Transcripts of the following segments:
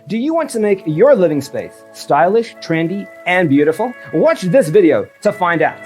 Do you want to make your living space stylish, trendy, and beautiful? Watch this video to find out.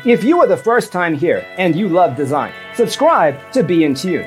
If you are the first time here and you love design, subscribe to Be in Tune.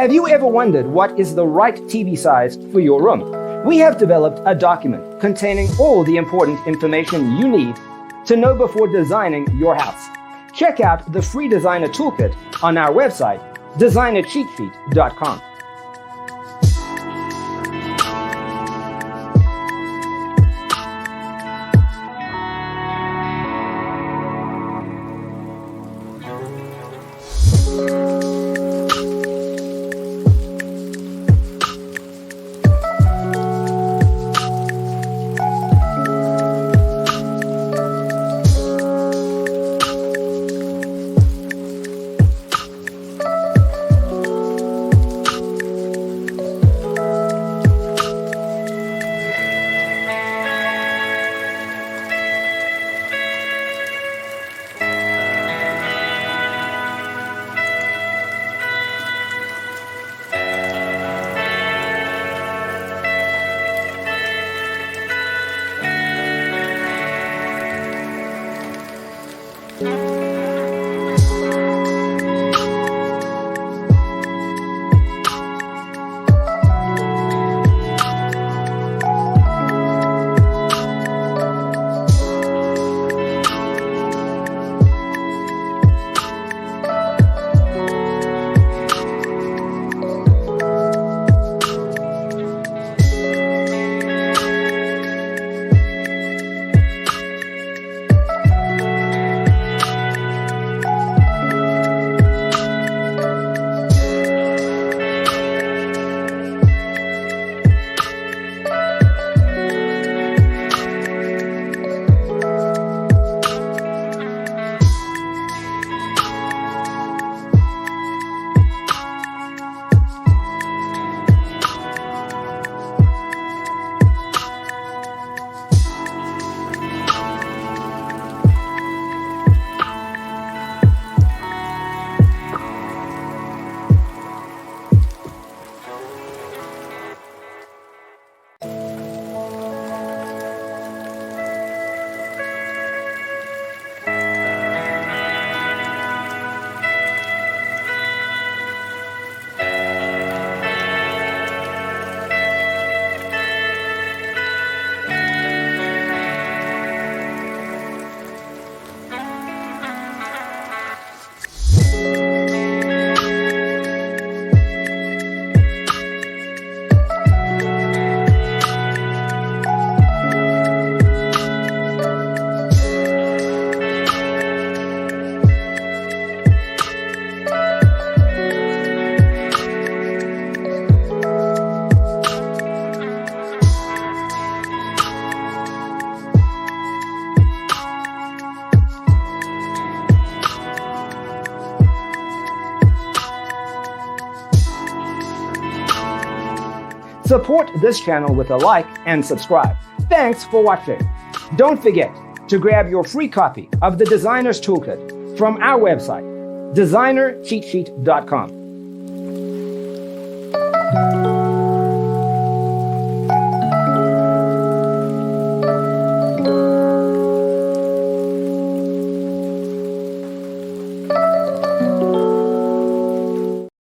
Have you ever wondered what is the right TV size for your room? We have developed a document containing all the important information you need to know before designing your house. Check out the free designer toolkit on our website, designercheatsheet.com. Support this channel with a like and subscribe. Thanks for watching. Don't forget to grab your free copy of the Designer's Toolkit from our website, designercheatsheet.com.